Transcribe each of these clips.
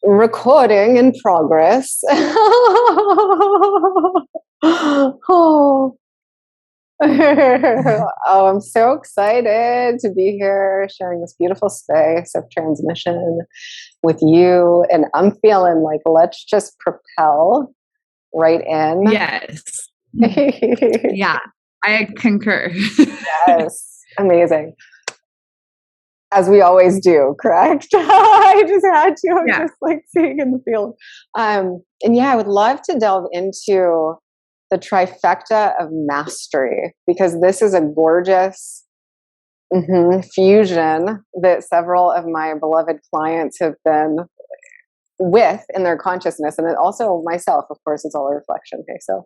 Recording in progress. Oh. Oh, I'm so excited to be here sharing this beautiful space of transmission with you. And I'm feeling like, let's just propel right in. Yes. Yeah, I concur. Yes. Amazing. As we always do, correct? I just had to. I'm just like seeing in the field. And yeah, I would love to delve into the trifecta of mastery, because this is a gorgeous fusion that several of my beloved clients have been with in their consciousness, and then also myself, of course. It's all a reflection. Okay, so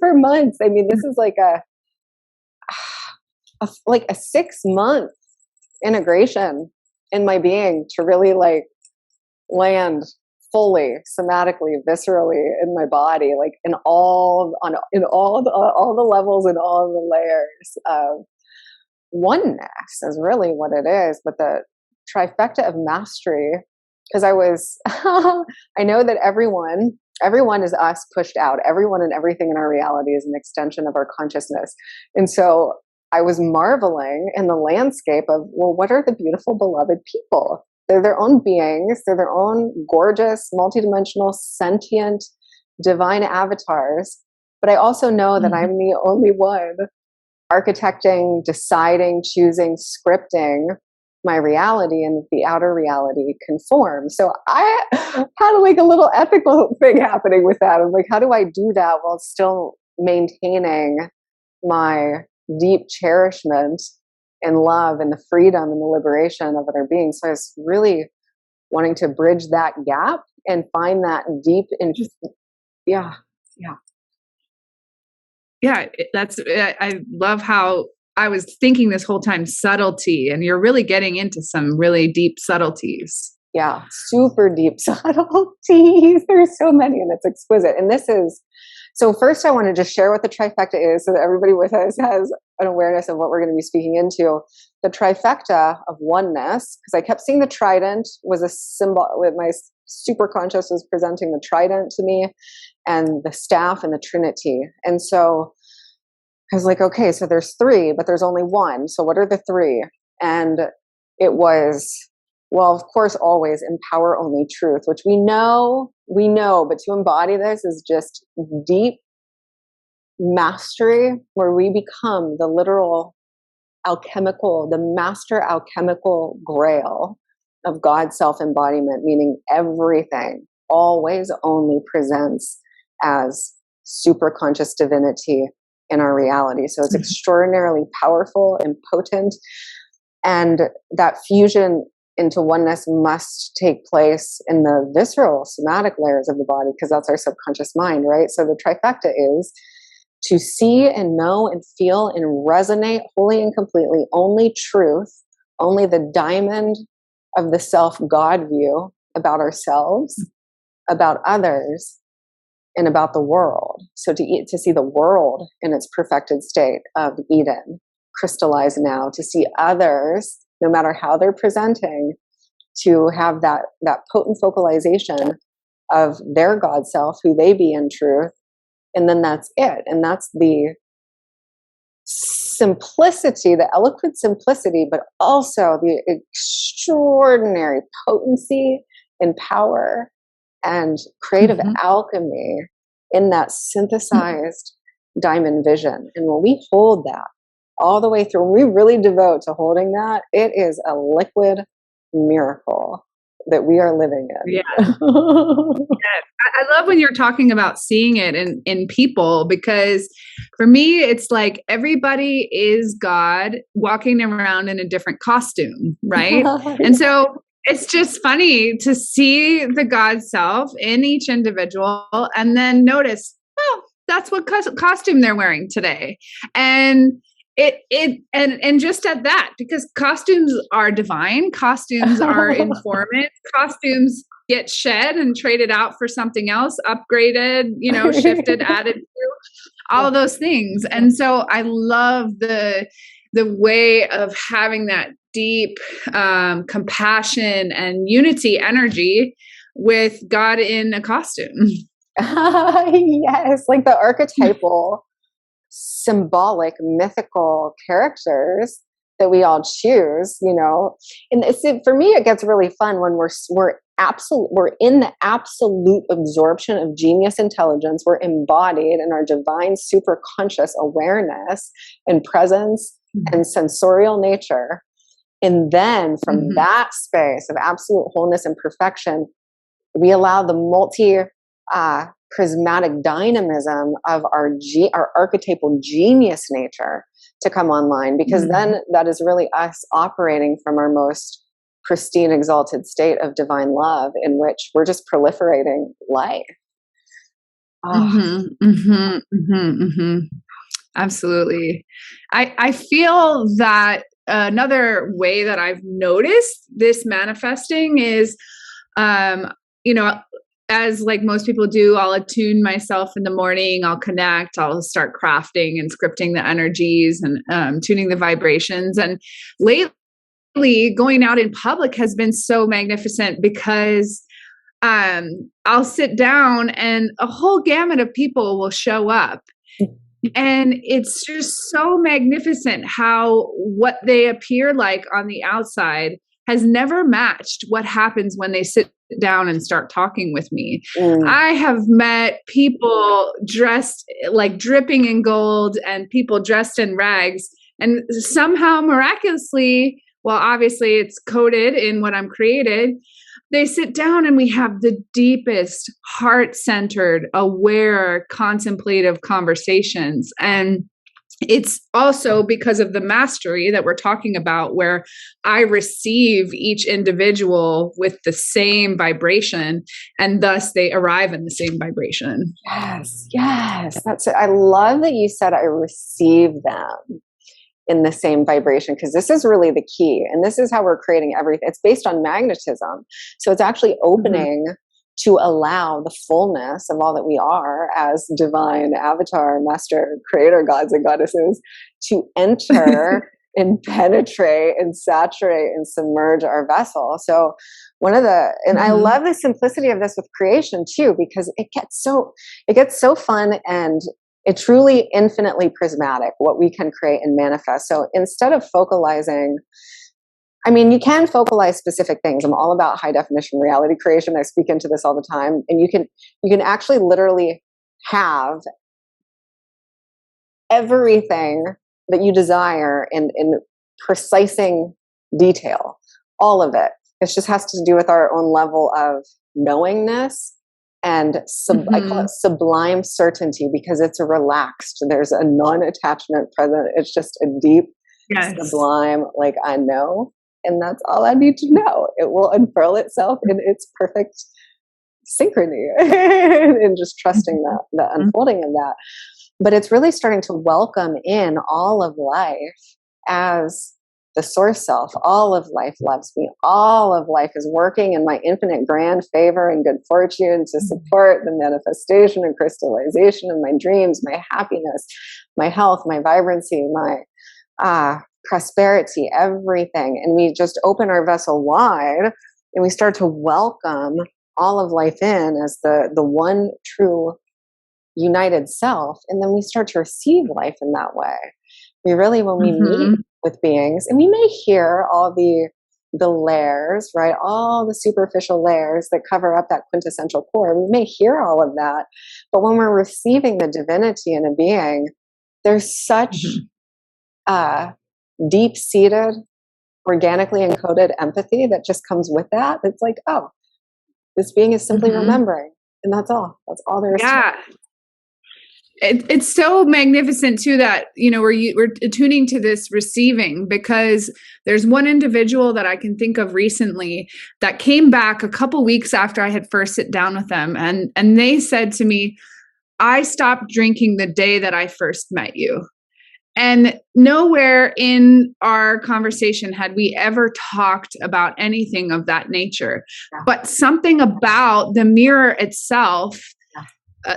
for months, I mean, this is like a 6-month integration in my being to really like land fully, somatically, viscerally in my body, like in all the levels and all the layers of oneness is really what it is. But the trifecta of mastery, because I know that everyone is us pushed out. Everyone and everything in our reality is an extension of our consciousness. And so I was marveling in the landscape of, well, what are the beautiful, beloved people? They're their own beings. They're their own gorgeous, multidimensional, sentient, divine avatars. But I also know that I'm the only one architecting, deciding, choosing, scripting my reality, and the outer reality conforms. So I had like a little ethical thing happening with that. I'm like, how do I do that while still maintaining my deep cherishment and love and the freedom and the liberation of other beings? So I was really wanting to bridge that gap and find that deep interest. Yeah. I love how I was thinking this whole time subtlety, and you're really getting into some really deep subtleties. Yeah, super deep subtleties. There's so many, and it's exquisite. And this is, so first I want to just share what the trifecta is so that everybody with us has an awareness of what we're going to be speaking into. The trifecta of oneness, because I kept seeing the trident was a symbol, with my super conscious was presenting the trident to me, and the staff and the Trinity. And so I was like, okay, so there's 3, but there's only 1. So what are the 3? And it was, well, of course, always empower only truth, which we know, but to embody this is just deep mastery, where we become the literal the master alchemical grail of God's self-embodiment, meaning everything always only presents as super conscious divinity in our reality. So it's extraordinarily powerful and potent. And that fusion into oneness must take place in the visceral somatic layers of the body, because that's our subconscious mind, right? So the trifecta is to see and know and feel and resonate wholly and completely only truth, only the diamond of the self-God view about ourselves, about others, and about the world. So to see the world in its perfected state of Eden, crystallized now, to see others, no matter how they're presenting, to have that potent focalization of their God self, who they be in truth, and then that's it. And that's the simplicity, the eloquent simplicity, but also the extraordinary potency and power and creative alchemy in that synthesized diamond vision. And when we hold that all the way through, when we really devote to holding that, it is a liquid miracle that we are living in. Yeah. I love when you're talking about seeing it in people, because for me, it's like everybody is God walking around in a different costume, right? And so it's just funny to see the God self in each individual and then notice, oh, that's what costume they're wearing today. And and just at that, because costumes are divine, costumes are informant, costumes get shed and traded out for something else, upgraded, shifted, added to, all of those things. And so I love the way of having that deep compassion and unity energy with God in a costume. Yes, like the archetypal, symbolic, mythical characters that we all choose, you know. And for me, it gets really fun when we're in the absolute absorption of genius intelligence. We're embodied in our divine super conscious awareness and presence and sensorial nature. And then from that space of absolute wholeness and perfection, we allow the prismatic dynamism of our archetypal genius nature to come online, because then that is really us operating from our most pristine, exalted state of divine love, in which we're just proliferating life. Absolutely. I feel that another way that I've noticed this manifesting is, you know, as like most people do, I'll attune myself in the morning, I'll connect, I'll start crafting and scripting the energies and tuning the vibrations. And lately, going out in public has been so magnificent, because I'll sit down and a whole gamut of people will show up. And it's just so magnificent how what they appear like on the outside has never matched what happens when they sit down and start talking with me. I have met people dressed like dripping in gold and people dressed in rags, and somehow miraculously, well, obviously it's coded in what I'm created, they sit down and we have the deepest, heart-centered, aware, contemplative conversations. And it's also because of the mastery that we're talking about, where I receive each individual with the same vibration, and thus they arrive in the same vibration. Yes. That's it. I love that you said I receive them in the same vibration, because this is really the key. And this is how we're creating everything. It's based on magnetism. So it's actually opening to allow the fullness of all that we are as divine avatar, master, creator gods and goddesses to enter and penetrate and saturate and submerge our vessel. So and I love the simplicity of this with creation too, because it gets so fun and it's truly infinitely prismatic what we can create and manifest. So instead of focalizing, I mean, you can focalize specific things. I'm all about high definition reality creation. I speak into this all the time. And you can actually literally have everything that you desire in precising detail, all of it. It just has to do with our own level of knowingness and I call it sublime certainty, because it's a relaxed, there's a non-attachment present. It's just a deep, sublime, like, I know. And that's all I need to know. It will unfurl itself in its perfect synchrony and just trusting the unfolding of that. But it's really starting to welcome in all of life as the source self. All of life loves me. All of life is working in my infinite grand favor and good fortune to support the manifestation and crystallization of my dreams, my happiness, my health, my vibrancy, my prosperity, everything. And we just open our vessel wide and we start to welcome all of life in as the one true united self. And then we start to receive life in that way. We really, when we meet with beings, and we may hear all the layers, right? All the superficial layers that cover up that quintessential core. We may hear all of that, but when we're receiving the divinity in a being, there's such deep-seated, organically encoded empathy that just comes with that. It's like, oh, this being is simply remembering, and that's all. That's all there is to it. It's so magnificent too that, you know, we're attuning to this receiving, because there's one individual that I can think of recently that came back a couple weeks after I had first sit down with them, and they said to me, I stopped drinking the day that I first met you. And nowhere in our conversation had we ever talked about anything of that nature, but something about the mirror itself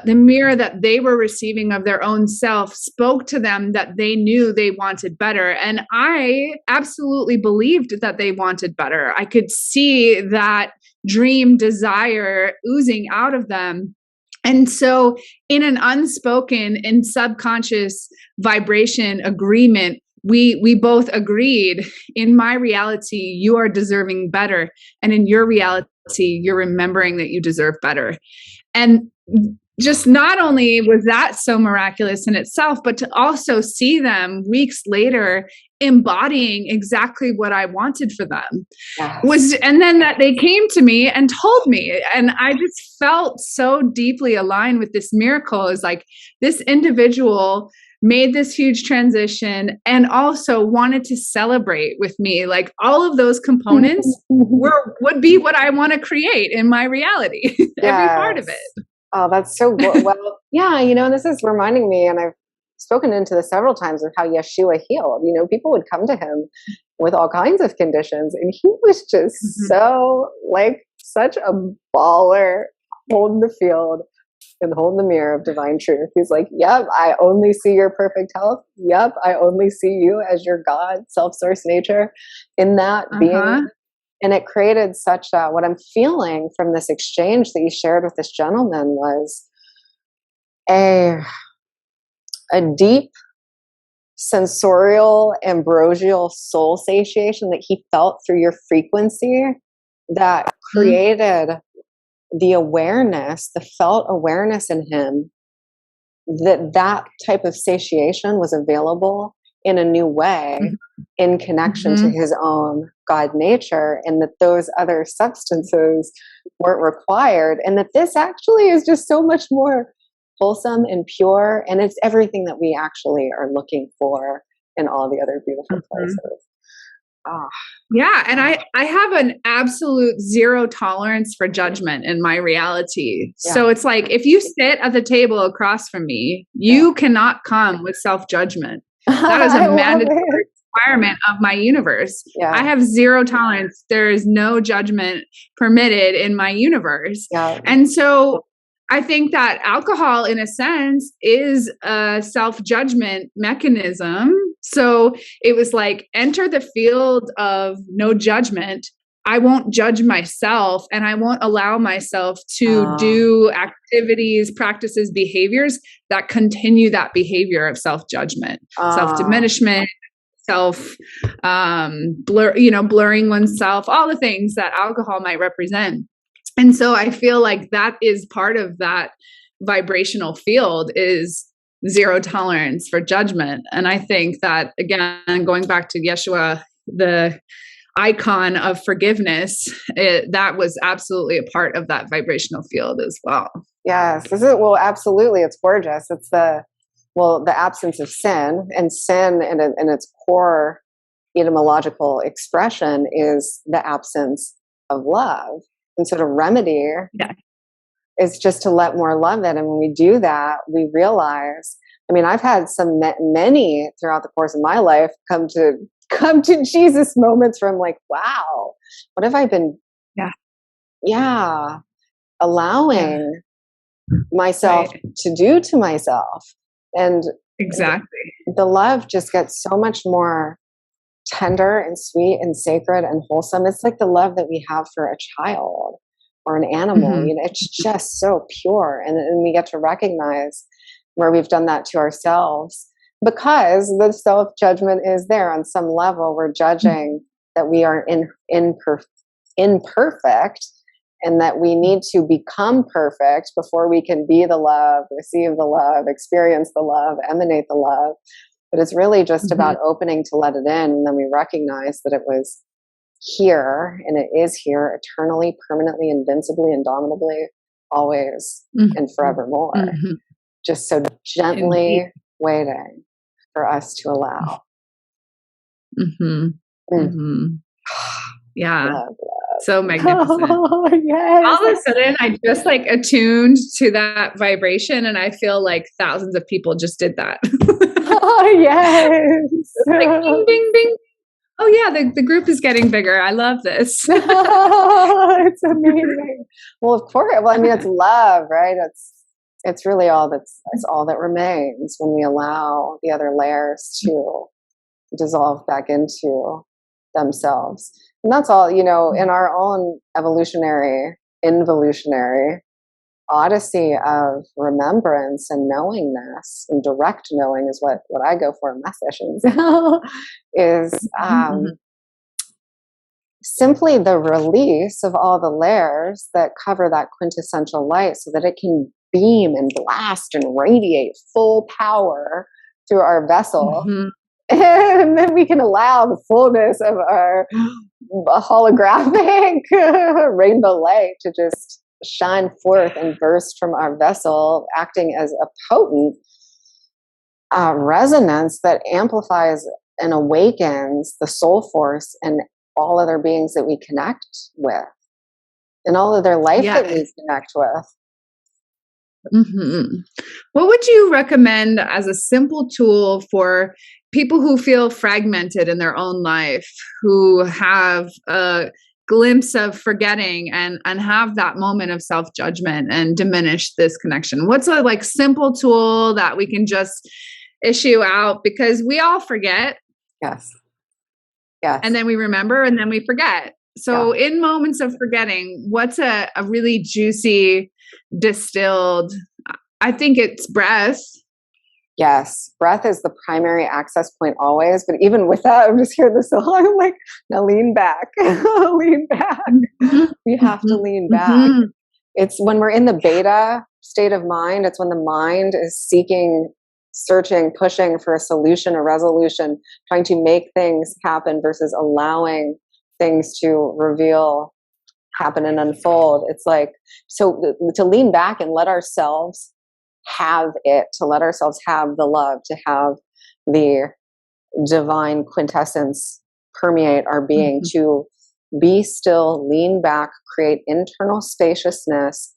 the mirror that they were receiving of their own self spoke to them that they knew they wanted better. And I absolutely believed that they wanted better. I could see that dream desire oozing out of them. And so in an unspoken and subconscious vibration agreement, we both agreed, in my reality, you are deserving better. And in your reality, you're remembering that you deserve better. And just not only was that so miraculous in itself, but to also see them weeks later embodying exactly what I wanted for them and then that they came to me and told me, and I just felt so deeply aligned with this miracle. Is like, this individual made this huge transition and also wanted to celebrate with me. Like, all of those components would be what I want to create in my reality. Every part of it. Oh, that's so good. Well, yeah, and this is reminding me, and I've spoken into this several times, of how Yeshua healed. People would come to him with all kinds of conditions, and he was just so, like, such a baller, holding the field and holding the mirror of divine truth. He's like, yep, I only see your perfect health. Yep, I only see you as your God, self-source nature in that being. And it created such what I'm feeling from this exchange that you shared with this gentleman was a deep sensorial, ambrosial soul satiation that he felt through your frequency that created the awareness, the felt awareness in him that type of satiation was available in a new way, in connection to his own God nature, and that those other substances weren't required, and that this actually is just so much more wholesome and pure, and it's everything that we actually are looking for in all the other beautiful places. Yeah, and I have an absolute zero tolerance for judgment in my reality. So it's like, if you sit at the table across from me, you cannot come with self-judgment. That is a mandatory requirement of my universe. I have zero tolerance. There is no judgment permitted in my universe. And so I think that alcohol, in a sense, is a self-judgment mechanism. So it was like, enter the field of no judgment. I won't judge myself, and I won't allow myself to do activities, practices, behaviors that continue that behavior of self-judgment, self-diminishment, blurring oneself, all the things that alcohol might represent. And so I feel like that is part of that vibrational field, is zero tolerance for judgment. And I think that, again, going back to Yeshua, the icon of forgiveness, that was absolutely a part of that vibrational field as well. Yes, well, absolutely. It's gorgeous. It's the absence of sin, and sin in its core etymological expression is the absence of love. And so to remedy is just to let more love in. And when we do that, we realize, I've had many throughout the course of my life come to Jesus moments from like, wow, what have I been allowing myself to do to myself? And the love just gets so much more tender and sweet and sacred and wholesome. It's like the love that we have for a child or an animal. It's just so pure, and we get to recognize where we've done that to ourselves, because the self-judgment is there on some level. We're judging that we are imperfect, and that we need to become perfect before we can be the love, receive the love, experience the love, emanate the love. But it's really just about opening to let it in. And then we recognize that it was here, and it is here eternally, permanently, invincibly, indomitably, always and forevermore. Just so gently waiting for us to allow. Yeah. So magnificent. Yes. All of a sudden, I just like attuned to that vibration, and I feel like thousands of people just did that. Yes. Like ding, ding, ding. Oh yeah, the group is getting bigger. I love this. It's amazing. Well, of course. Well, it's love, right? It's really it's all that remains when we allow the other layers to dissolve back into themselves. And that's all, in our own involutionary odyssey of remembrance and knowingness, and direct knowing is what I go for in my sessions, is simply the release of all the layers that cover that quintessential light so that it can beam and blast and radiate full power through our vessel. And then we can allow the fullness of our holographic rainbow light to just shine forth and burst from our vessel, acting as a potent resonance that amplifies and awakens the soul force and all other beings that we connect with, and all of their life that we connect with. What would you recommend as a simple tool for people who feel fragmented in their own life, who have a glimpse of forgetting and have that moment of self-judgment and diminish this connection? What's a simple tool that we can just issue out, because we all forget. Yes. And then we remember and then we forget. So in moments of forgetting, what's a really juicy, distilled, I think it's breath. Yes. Breath is the primary access point always. But even with that, I'm just hearing this song. I'm like, now lean back, lean back. We have to lean back. It's when we're in the beta state of mind. It's when the mind is seeking, searching, pushing for a solution, a resolution, trying to make things happen versus allowing things to reveal, happen, and unfold. It's so to lean back and let ourselves have it, to let ourselves have the love, to have the divine quintessence permeate our being, to be still, lean back, create internal spaciousness,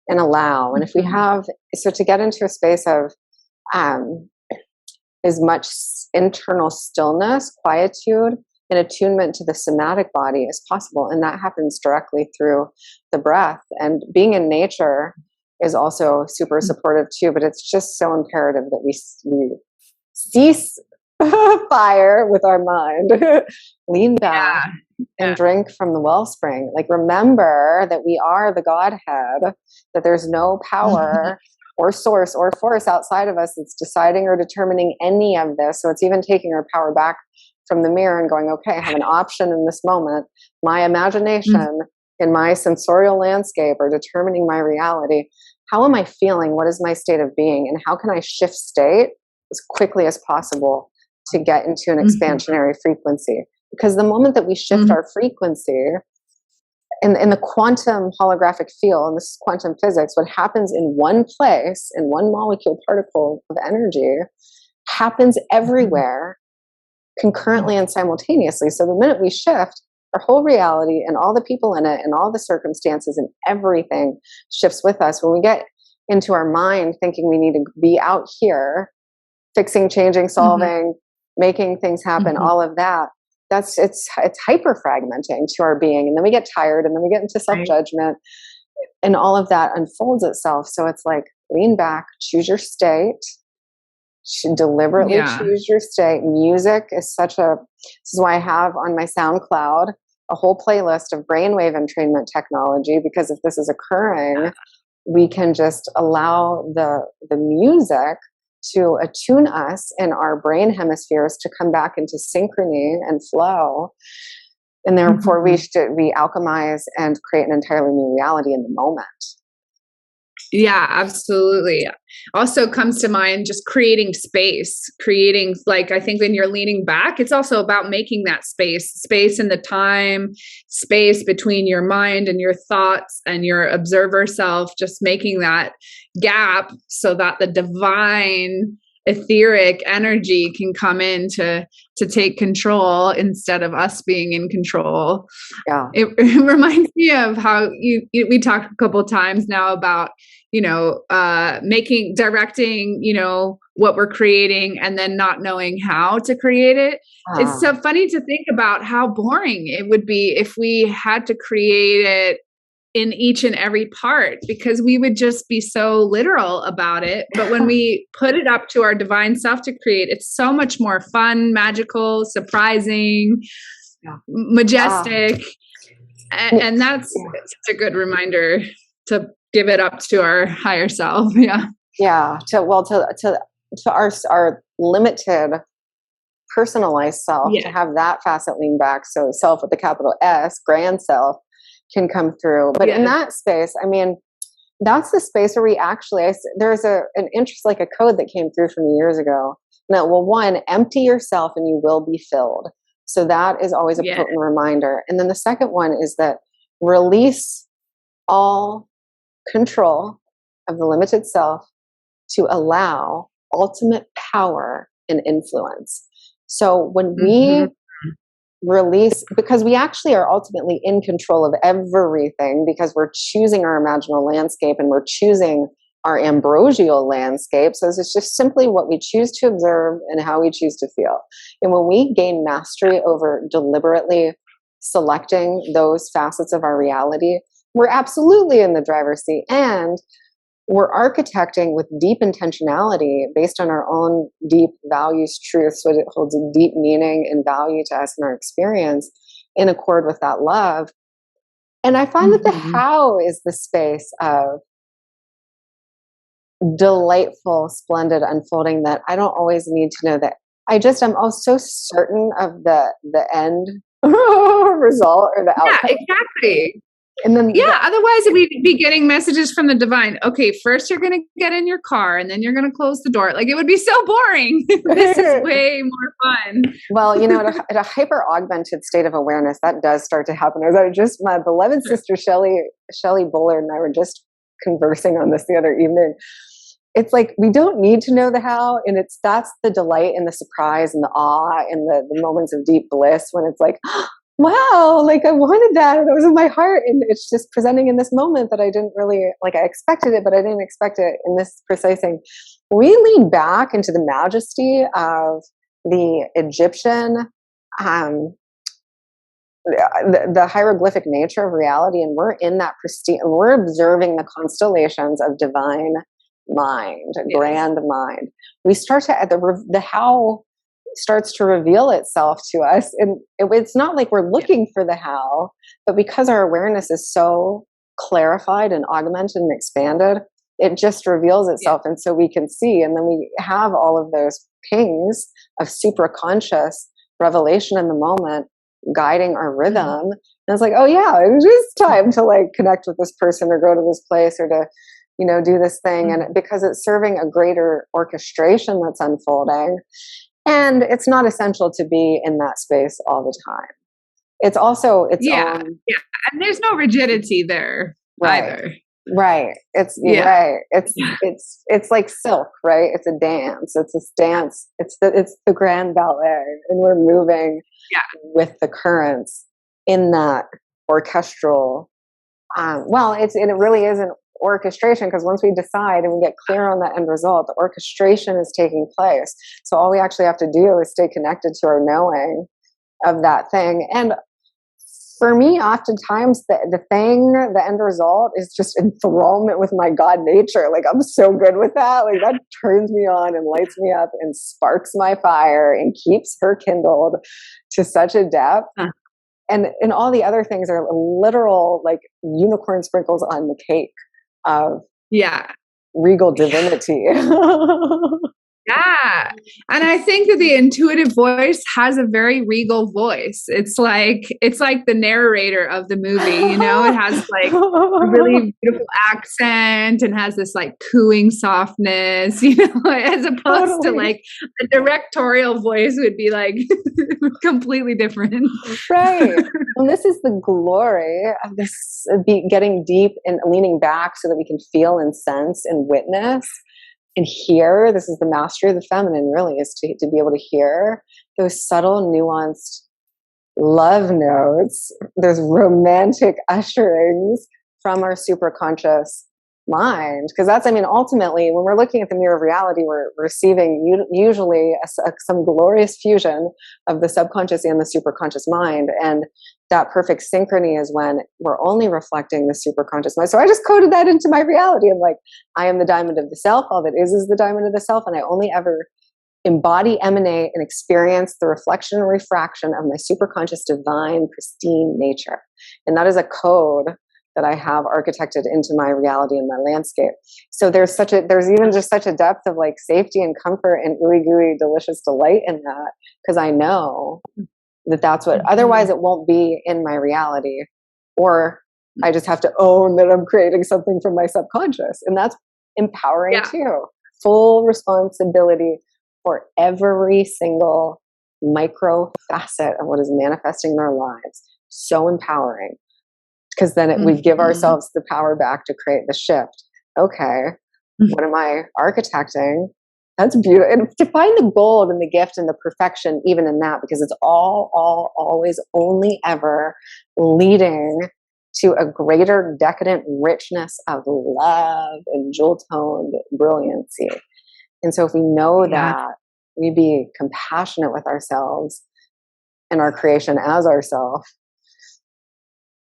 and allow. And if we have, so to get into a space of as much internal stillness, quietude, and attunement to the somatic body as possible. And that happens directly through the breath. And being in nature is also super supportive too, but it's just so imperative that we cease fire with our mind, lean back and drink from the wellspring. Remember that we are the Godhead, that there's no power or source or force outside of us that's deciding or determining any of this. So it's even taking our power back from the mirror and going, okay, I have an option in this moment. My imagination in my sensorial landscape are determining my reality. How am I feeling? What is my state of being? And how can I shift state as quickly as possible to get into an expansionary frequency? Because the moment that we shift our frequency, in the quantum holographic field, and this is quantum physics, what happens in one place, in one molecule particle of energy, happens everywhere concurrently and simultaneously. So the minute we shift, our whole reality and all the people in it and all the circumstances and everything shifts with us. When we get into our mind thinking we need to be out here, fixing, changing, solving, making things happen, all of that, it's hyper fragmenting to our being. And then we get tired, and then we get into self-judgment, and all of that unfolds itself. So it's lean back, choose your state, deliberately choose your state. Music is this is why I have on my SoundCloud a whole playlist of brainwave entrainment technology, because if this is occurring, we can just allow the music to attune us in our brain hemispheres to come back into synchrony and flow. And therefore we alchemize and create an entirely new reality in the moment. Yeah, absolutely. Also comes to mind just creating space, I think when you're leaning back, it's also about making that space in the time, space between your mind and your thoughts and your observer self, just making that gap so that the divine etheric energy can come in to take control instead of us being in control. Yeah. It reminds me of how we talked a couple of times now about, directing, what we're creating and then not knowing how to create it. It's so funny to think about how boring it would be if we had to create it in each and every part, because we would just be so literal about it. But when we put it up to our divine self to create, it's so much more fun, magical, surprising, majestic. And that's such a good reminder to give it up to our higher self. Yeah. To our limited personalized self, to have that facet lean back. So self with the capital S, grand self, can come through. But in that space, I mean, that's the space where we actually, there's an interest, like a code that came through from years ago. Now, well, one, empty yourself and you will be filled. So that is always a potent reminder. And then the second one is that release all control of the limited self to allow ultimate power and influence. So when we release, because we actually are ultimately in control of everything, because we're choosing our imaginal landscape and we're choosing our ambrosial landscape. So it's just simply what we choose to observe and how we choose to feel. And when we gain mastery over deliberately selecting those facets of our reality, we're absolutely in the driver's seat, and we're architecting with deep intentionality based on our own deep values, truths, what it holds a deep meaning and value to us in our experience, in accord with that love. And I find that the how is the space of delightful, splendid unfolding that I don't always need to know that. I'm also certain of the end result or the outcome. Yeah, exactly. And then otherwise we'd be getting messages from the divine. Okay, first you're going to get in your car and then you're going to close the door. Like, it would be so boring. This is way more fun. Well, at a hyper augmented state of awareness, that does start to happen. My beloved sister Shelley Bullard and I were just conversing on this the other evening. It's like, we don't need to know the how, and that's the delight and the surprise and the awe and the moments of deep bliss when it's like, wow, like I wanted that, and it was in my heart, and it's just presenting in this moment that I didn't really, like, I expected it, but I didn't expect it in this precise thing. We lean back into the majesty of the Egyptian, the hieroglyphic nature of reality, and we're in that pristine, and we're observing the constellations of divine mind, grand mind. We start to, the how starts to reveal itself to us, and it's not like we're looking for the how, but because our awareness is so clarified and augmented and expanded, it just reveals itself. And so we can see, and then we have all of those pings of supraconscious revelation in the moment guiding our rhythm. And it's like, oh yeah, it was just time to like connect with this person or go to this place or to do this thing. And because it's serving a greater orchestration that's unfolding. And it's not essential to be in that space all the time. It's also its own. Yeah. And there's no rigidity there either. Right. It's right. It's like silk, right? It's a dance. It's a dance. It's the grand ballet, and we're moving with the currents in that orchestral. It really is an orchestration, because once we decide and we get clear on the end result, the orchestration is taking place. So all we actually have to do is stay connected to our knowing of that thing. And for me, oftentimes the end result is just enthrallment with my God nature. Like, I'm so good with that. Like, that turns me on and lights me up and sparks my fire and keeps her kindled to such a depth. And all the other things are literal, like, unicorn sprinkles on the cake of regal divinity. Yeah. And I think that the intuitive voice has a very regal voice. It's like the narrator of the movie, it has like a really beautiful accent and has this like cooing softness, as opposed to like a directorial voice would be like completely different. Right. Well, this is the glory of this, getting deep and leaning back so that we can feel and sense and witness and hear. This is the mastery of the feminine, really, is to be able to hear those subtle, nuanced love notes, those romantic usherings from our superconscious mind, because that's, I mean, ultimately when we're looking at the mirror of reality, we're receiving usually some glorious fusion of the subconscious and the superconscious mind, and that perfect synchrony is when we're only reflecting the superconscious mind. So I just coded that into my reality. I'm like, I am the diamond of the self. All that is the diamond of the self, and I only ever embody, emanate, and experience the reflection and refraction of my superconscious, divine, pristine nature. And that is a code that I have architected into my reality and my landscape. So there's even just such a depth of like safety and comfort and ooey gooey delicious delight in that, because I know that that's what, otherwise it won't be in my reality, or I just have to own that I'm creating something from my subconscious, and that's empowering too. Full responsibility for every single micro facet of what is manifesting in our lives. So empowering. Because then we give ourselves the power back to create the shift. Okay, what am I architecting? That's beautiful. And to find the gold and the gift and the perfection, even in that, because it's always, only ever leading to a greater decadent richness of love and jewel-toned brilliancy. And so if we know that, we be compassionate with ourselves and our creation as ourselves.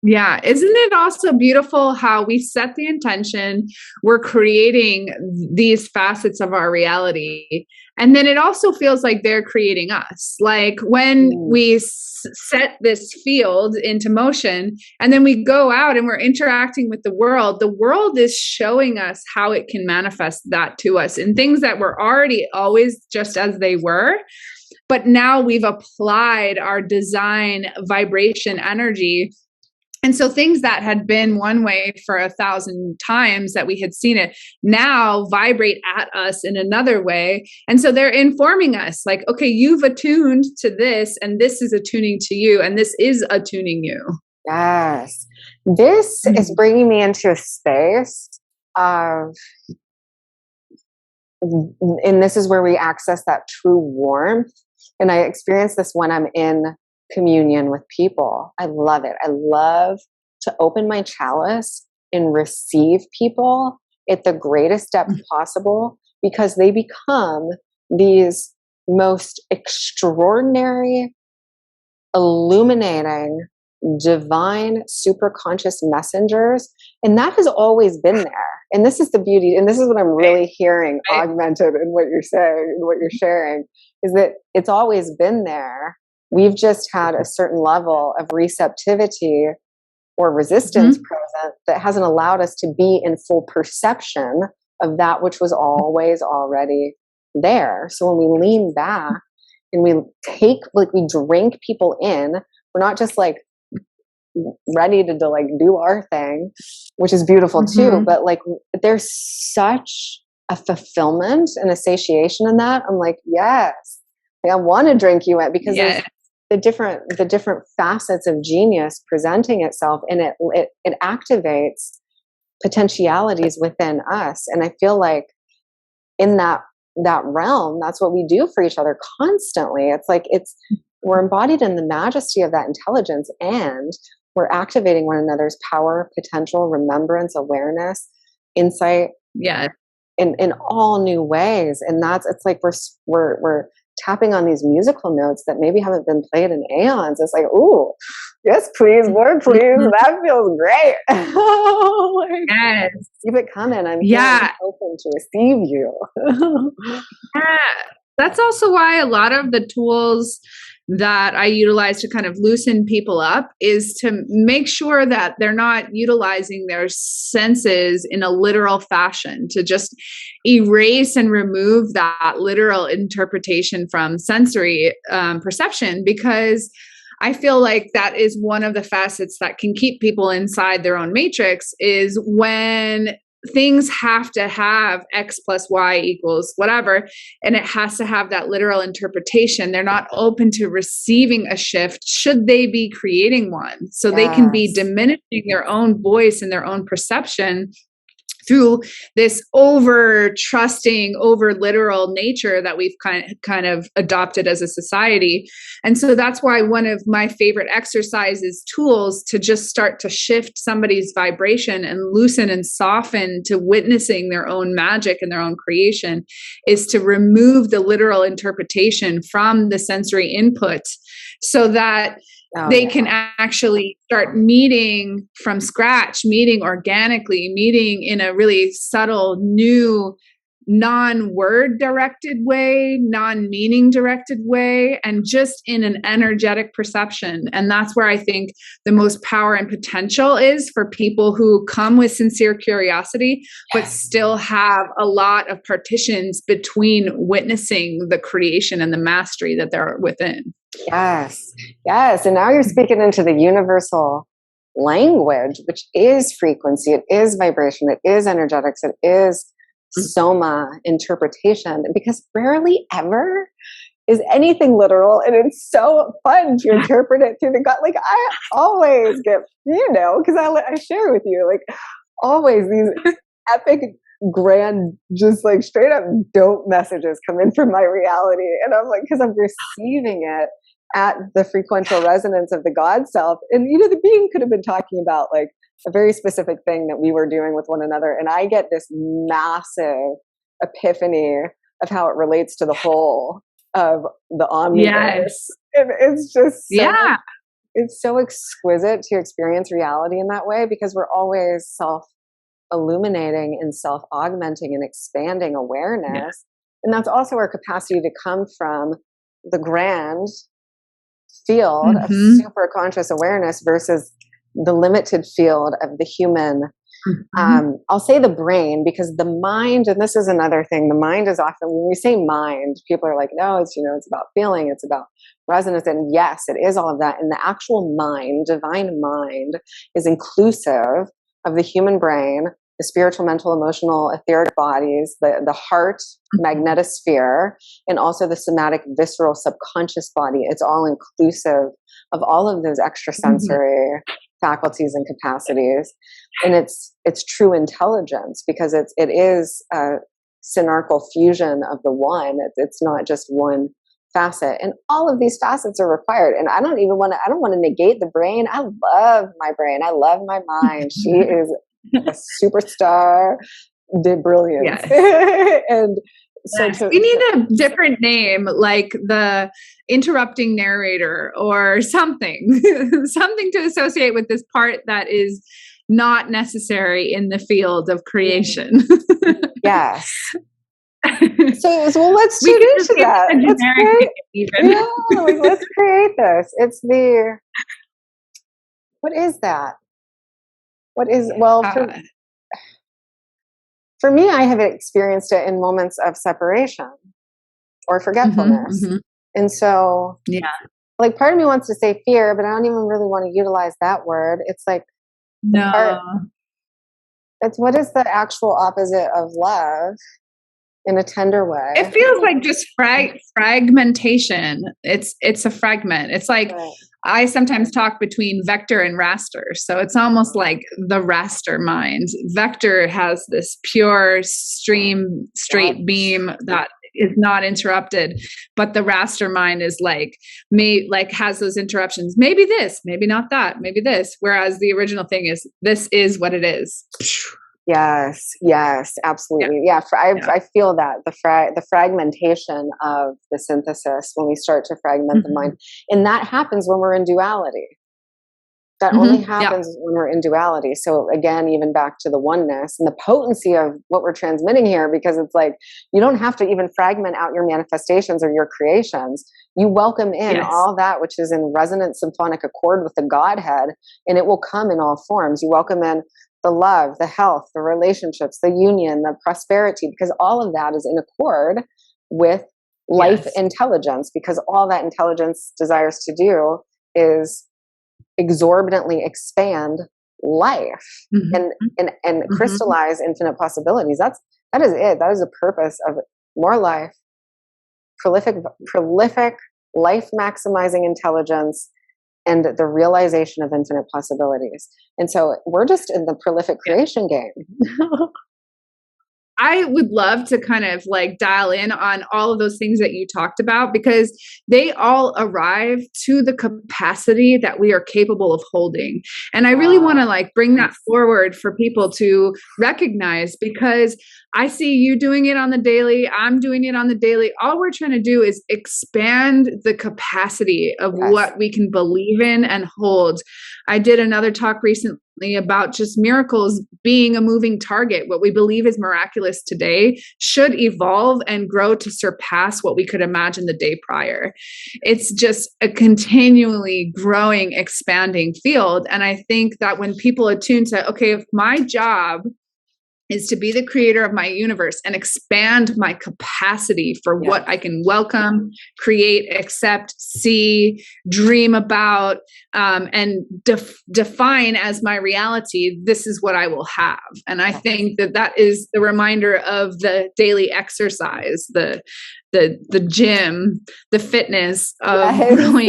Yeah. Isn't it also beautiful how we set the intention, we're creating these facets of our reality, and then it also feels like they're creating us. Like when we set this field into motion and then we go out and we're interacting with the world is showing us how it can manifest that to us in things that were already always just as they were. But now we've applied our design vibration energy. And so things that had been one way for 1,000 times that we had seen it now vibrate at us in another way. And so they're informing us like, okay, you've attuned to this, and this is attuning to you, and this is attuning you. Yes. This is bringing me into a space of, and this is where we access that true warmth. And I experience this when I'm in communion with people. I love it. I love to open my chalice and receive people at the greatest depth possible, because they become these most extraordinary, illuminating, divine, superconscious messengers. And that has always been there. And this is the beauty. And this is what I'm really hearing augmented in what you're saying and what you're sharing, is that it's always been there. We've just had a certain level of receptivity or resistance present that hasn't allowed us to be in full perception of that which was always already there. So when we lean back and we drink people in, we're not just like ready to like do our thing, which is beautiful too, but like there's such a fulfillment and a satiation in that. I'm like, yes, I want to drink you in, because there's the different facets of genius presenting itself, and it activates potentialities within us. And I feel like in that realm, that's what we do for each other constantly. It's like we're embodied in the majesty of that intelligence, and we're activating one another's power, potential, remembrance, awareness, insight, in all new ways. And it's like we're tapping on these musical notes that maybe haven't been played in aeons. It's like, ooh, yes, please, more please. That feels great. Like, yes. Keep it coming. I'm open to receive you. That's also why a lot of the tools that I utilize to kind of loosen people up is to make sure that they're not utilizing their senses in a literal fashion, to just erase and remove that literal interpretation from sensory perception, because I feel like that is one of the facets that can keep people inside their own matrix, is when things have to have X plus Y equals whatever, and it has to have that literal interpretation. They're not open to receiving a shift should they be creating one. So they can be diminishing their own voice and their own perception through this over trusting, over literal nature that we've kind of adopted as a society. And so that's why one of my favorite exercises, tools to just start to shift somebody's vibration and loosen and soften to witnessing their own magic and their own creation, is to remove the literal interpretation from the sensory input so that they can actually start meeting from scratch, meeting organically, meeting in a really subtle, new, non-word directed way, non-meaning directed way, and just in an energetic perception. And that's where I think the most power and potential is for people who come with sincere curiosity, but still have a lot of partitions between witnessing the creation and the mastery that they're within. Yes. Yes. And now you're speaking into the universal language, which is frequency, it is vibration, it is energetics, it is soma interpretation, because rarely ever is anything literal, and it's so fun to interpret it through the gut. Like I always get, because I share with you, like always these epic, grand, just like straight up dope messages come in from my reality, and I'm like, because I'm receiving it at the frequential resonance of the God self. And the being could have been talking about like a very specific thing that we were doing with one another, and I get this massive epiphany of how it relates to the whole of the omniverse. Yes. And it's just it's so exquisite to experience reality in that way, because we're always self-illuminating and self-augmenting and expanding awareness. And that's also our capacity to come from the grand field of super conscious awareness versus the limited field of the human. I'll say the brain, because the mind, and this is another thing, the mind is often, when we say mind, people are like, no, it's, it's about feeling, it's about resonance. And yes, it is all of that. And the actual mind, divine mind, is inclusive of the human brain, the spiritual, mental, emotional, etheric bodies, the heart, magnetosphere, and also the somatic, visceral, subconscious body. It's all inclusive of all of those extrasensory faculties and capacities. And it's true intelligence, because it is a synarchical fusion of the one. It's not just one facet, and all of these facets are required. And I don't want to negate the brain. I love my brain. I love my mind. She is a superstar, de brilliance. Yes. And so we need a different name, like the interrupting narrator or something, something to associate with this part that is not necessary in the field of creation. Yes. So let's tune into that. Let's create this. It's what is that? What is, for me, I have experienced it in moments of separation or forgetfulness. And so, like, part of me wants to say fear, but I don't even really want to utilize that word. It's like, it's what is the actual opposite of love in a tender way? It feels like just fragmentation. It's a fragment. It's like, I sometimes talk between vector and raster. So it's almost like the raster mind. Vector has this pure stream, straight beam that is not interrupted, but the raster mind is like, has those interruptions. Maybe this, maybe not that, maybe this. Whereas the original thing is, this is what it is. Yes, absolutely. I feel that the fragmentation of the synthesis, when we start to fragment the mind, and that happens when we're in duality. That only happens when we're in duality. So again, even back to the oneness and the potency of what we're transmitting here, because it's like, you don't have to even fragment out your manifestations or your creations. You welcome in all that which is in resonant symphonic accord with the Godhead, and it will come in all forms. You welcome in the love, the health, the relationships, the union, the prosperity, because all of that is in accord with life intelligence, because all that intelligence desires to do is exorbitantly expand life and crystallize infinite possibilities. That is it. That is the purpose of more life, prolific life maximizing intelligence, and the realization of infinite possibilities. And so we're just in the prolific creation game. I would love to kind of like dial in on all of those things that you talked about, because they all arrive to the capacity that we are capable of holding. And I really want to like bring that forward for people to recognize, because I see you doing it on the daily. I'm doing it on the daily. All we're trying to do is expand the capacity of what we can believe in and hold. I did another talk recently about just miracles being a moving target. What we believe is miraculous today should evolve and grow to surpass what we could imagine the day prior. It's just a continually growing, expanding field. And I think that when people attune to, okay, if my job is to be the creator of my universe and expand my capacity for what I can welcome, create, accept, see, dream about, and define as my reality, this is what I will have. And I think that that is the reminder of the daily exercise, the gym, the fitness of growing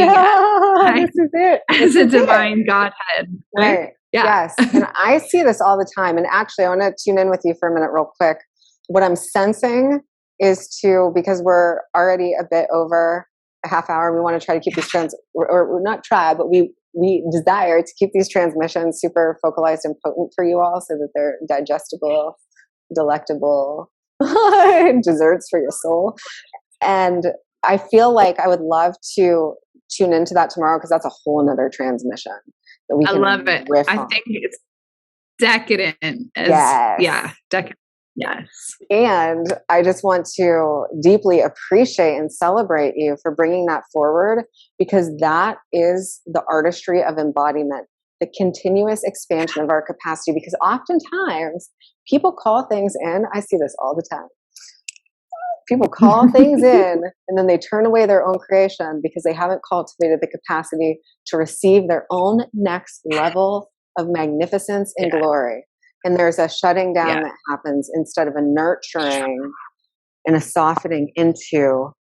as a divine Godhead. Right? Yeah. Yes. And I see this all the time. And actually, I want to tune in with you for a minute real quick. What I'm sensing is because we're already a bit over a half hour, we want to try to keep these or not try, but we desire to keep these transmissions super focalized and potent for you all so that they're digestible, delectable desserts for your soul. And I feel like I would love to tune into that tomorrow, because that's a whole nother transmission. I love it. I think it's decadent. Decadent. Yes. And I just want to deeply appreciate and celebrate you for bringing that forward, because that is the artistry of embodiment, the continuous expansion of our capacity. Because oftentimes people call things in. I see this all the time. People call things in and then they turn away their own creation because they haven't cultivated the capacity to receive their own next level of magnificence and glory. And there's a shutting down that happens instead of a nurturing and a softening into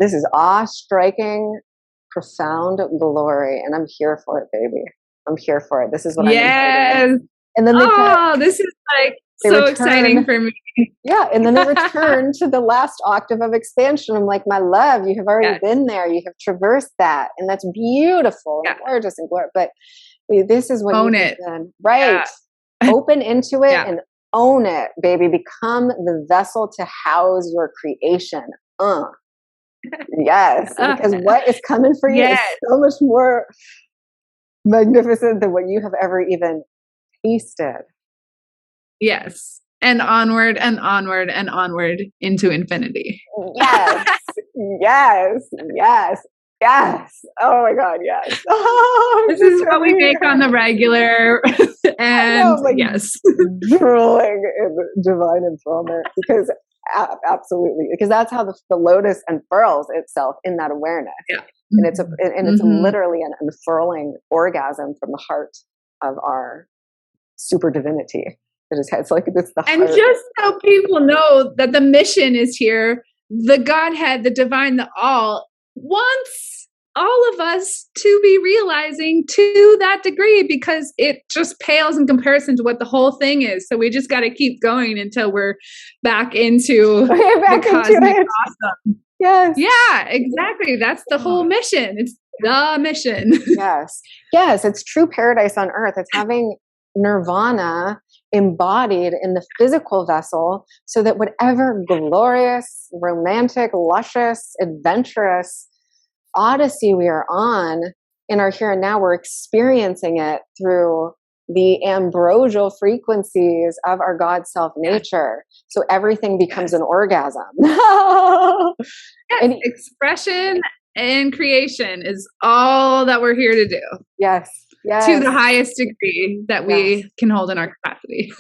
this is awe-striking, profound glory. And I'm here for it, baby. I'm here for it. This is what I'm in. And then this is like so exciting for me. Yeah. And then they return to the last octave of expansion. I'm like, my love, you have already been there. You have traversed that. And that's beautiful and gorgeous and glorious. But this is what own you've it. done. Right. Open into it and own it, baby. Become the vessel to house your creation. Yes. Because what is coming for you is so much more magnificent than what you have ever even tasted. Yes. And onward and onward and onward into infinity. Yes. Yes. Oh my God. Yes. This is what we make on the regular. And yes. Drooling in divine enthrallment, because absolutely, because that's how the lotus unfurls itself in that awareness. Yeah. And it's literally an unfurling orgasm from the heart of our super divinity. It's like it's the and heart. Just so people know that the mission is here, the Godhead, the divine, the all wants all of us to be realizing to that degree, because it just pales in comparison to what the whole thing is. So we just got to keep going until we're back into the cosmic awesome. Yes. Yeah, exactly. That's the whole mission. It's the mission. Yes. It's true paradise on earth. It's having nirvana embodied in the physical vessel, so that whatever glorious, romantic, luscious, adventurous odyssey we are on in our here and now, we're experiencing it through the ambrosial frequencies of our God self nature. So everything becomes an orgasm. And expression and creation is all that we're here to do. Yes. To the highest degree that we can hold in our capacity.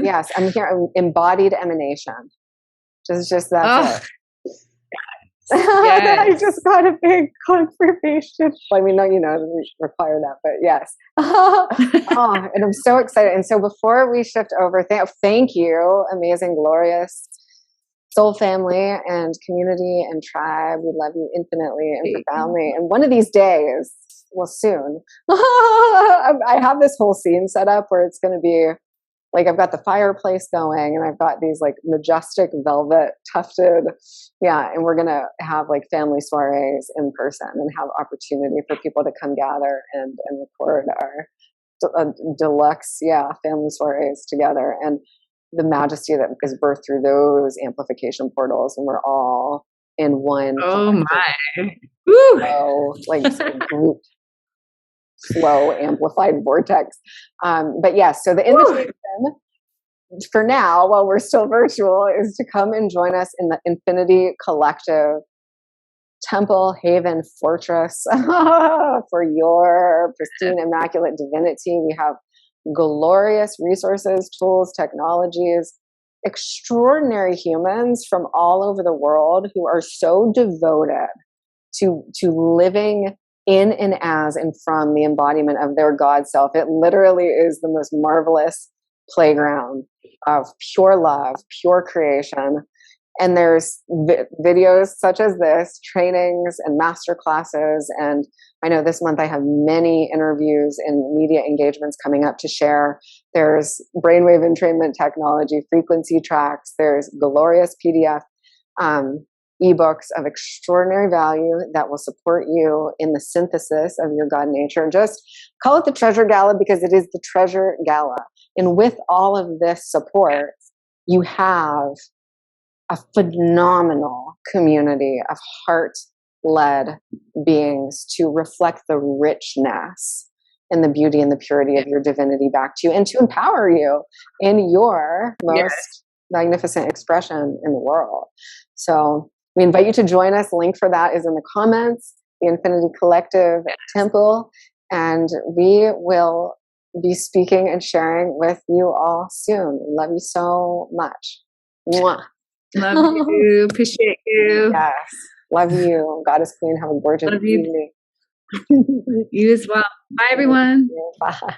Yes. I'm here. I'm embodied emanation. Just that's it. I just got a big confirmation. Well, I mean, no, we require that, but yes. And I'm so excited. And so before we shift over, thank you, amazing, glorious soul family and community and tribe. We love you infinitely and profoundly. And one of these days, well, soon, I have this whole scene set up where it's going to be like I've got the fireplace going, and I've got these like majestic velvet tufted, and we're gonna have like family soirees in person and have opportunity for people to come gather and record our deluxe family soirees together, and the majesty that is birthed through those amplification portals, and we're all in one group flow amplified vortex. But yes, so the invitation for now, while we're still virtual, is to come and join us in the Infinity Collective temple, haven, fortress for your pristine, immaculate divinity. We have glorious resources, tools, technologies, extraordinary humans from all over the world who are so devoted to living in and as and from the embodiment of their God self. It literally is the most marvelous playground of pure love, pure creation. And there's videos such as this, trainings and master classes. And I know this month I have many interviews and media engagements coming up to share. There's brainwave entrainment technology, frequency tracks. There's glorious PDF ebooks of extraordinary value that will support you in the synthesis of your God nature. And just call it the Treasure Gala because it is the Treasure Gala. And with all of this support, you have a phenomenal community of heart-led beings to reflect the richness and the beauty and the purity of your divinity back to you, and to empower you in your most magnificent expression in the world. So we invite you to join us. Link for that is in the comments, the Infinity Collective Temple, and we will be speaking and sharing with you all soon. Love you so much. Mwah. Love you. Appreciate you. Yes. Love you. Goddess Queen. Have a gorgeous evening. You as well. Bye, everyone. Bye.